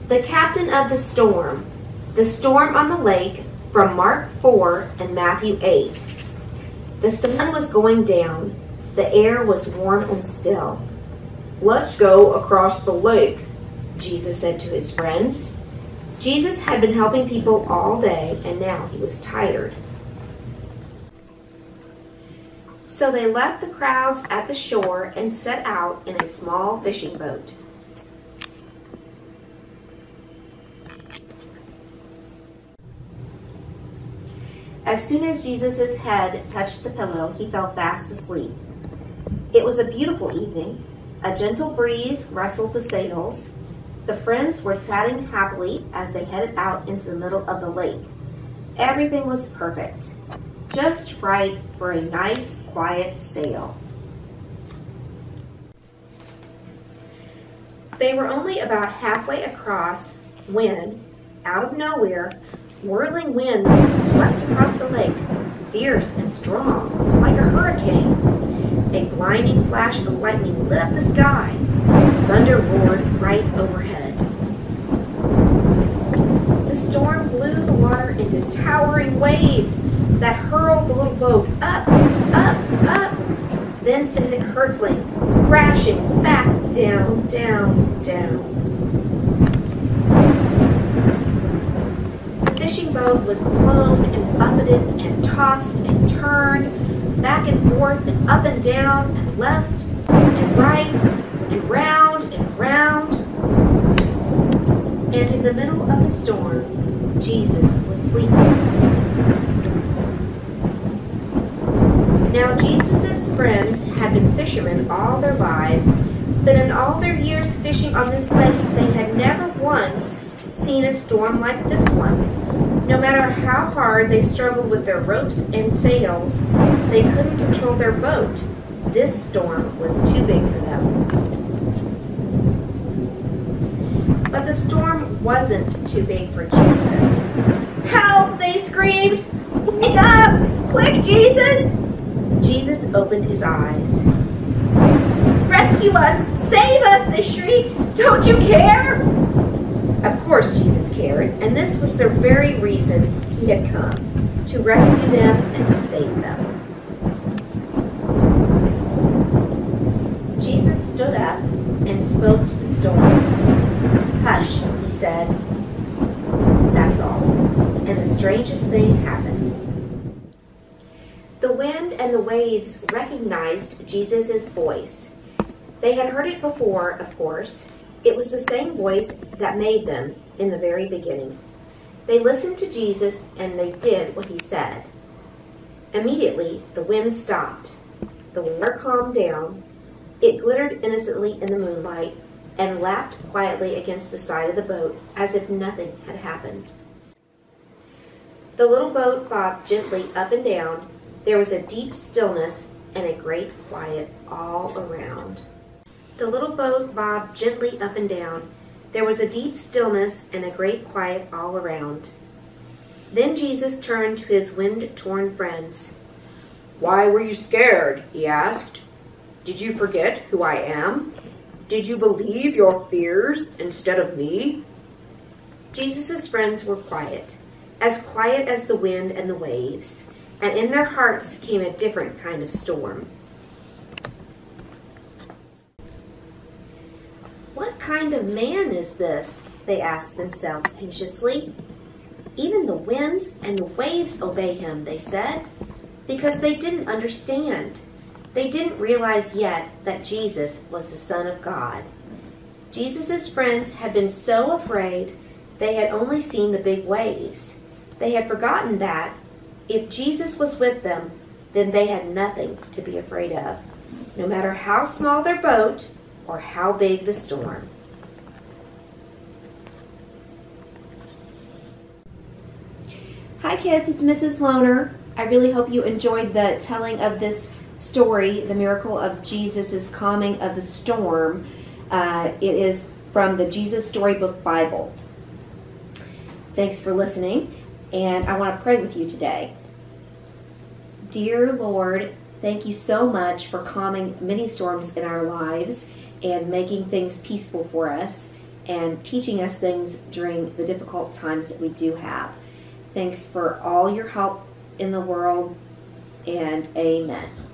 The captain of the storm on the lake, from Mark 4 and Matthew 8. The sun was going down. The air was warm and still. "Let's go across the lake," Jesus said to his friends. Jesus had been helping people all day, and now he was tired. So they left the crowds at the shore and set out in a small fishing boat. As soon as Jesus' head touched the pillow, he fell fast asleep. It was a beautiful evening. A gentle breeze rustled the sails. The friends were chatting happily as they headed out into the middle of the lake. Everything was perfect, just right for a nice, quiet sail. They were only about halfway across when, out of nowhere, whirling winds swept across the lake, fierce and strong, like a hurricane. A blinding flash of lightning lit up the sky. Thunder roared right overhead. The storm blew the water into towering waves that hurled the little boat up, up, up, then sent it hurtling, crashing back down, down, down. The fishing boat was blown and buffeted and tossed and turned, back and forth and up and down and left and right and round and round. And in the middle of the storm, Jesus was sleeping. Now Jesus' friends had been fishermen all their lives, but in all their years fishing on this lake, they had never once seen a storm like this one. No matter how hard they struggled with their ropes and sails, they couldn't control their boat. This storm was too big for them. But the storm wasn't too big for Jesus. "Help!" they screamed. "Wake up! Quick, Jesus!" Jesus opened his eyes. "Rescue us! Save us!" they shrieked. "Don't you care?" Of course Jesus cared, and this was the very reason he had come, to rescue them and to save them. Jesus stood up and spoke to the storm. "Hush," he said. That's all. And the strangest thing happened. The wind and the waves recognized Jesus' voice. They had heard it before, of course. It was the same voice that made them in the very beginning. They listened to Jesus and they did what he said. Immediately, the wind stopped. The water calmed down. It glittered innocently in the moonlight and lapped quietly against the side of the boat as if nothing had happened. The little boat bobbed gently up and down. There was a deep stillness and a great quiet all around. The little boat bobbed gently up and down. There was a deep stillness and a great quiet all around. Then Jesus turned to his wind-torn friends. "Why were you scared?" he asked. "Did you forget who I am? Did you believe your fears instead of me?" Jesus' friends were quiet as the wind and the waves, and in their hearts came a different kind of storm. "What kind of man is this?" they asked themselves anxiously. "Even the winds and the waves obey him," they said, because they didn't understand. They didn't realize yet that Jesus was the Son of God. Jesus' friends had been so afraid they had only seen the big waves. They had forgotten that if Jesus was with them, then they had nothing to be afraid of, no matter how small their boat or how big the storm. Hi kids, it's Mrs. Lohner. I really hope you enjoyed the telling of this story, the miracle of Jesus' calming of the storm. It is from the Jesus Storybook Bible. Thanks for listening, and I want to pray with you today. Dear Lord, thank you so much for calming many storms in our lives and making things peaceful for us. and teaching us things during the difficult times that we do have. Thanks for all your help in the world, and amen.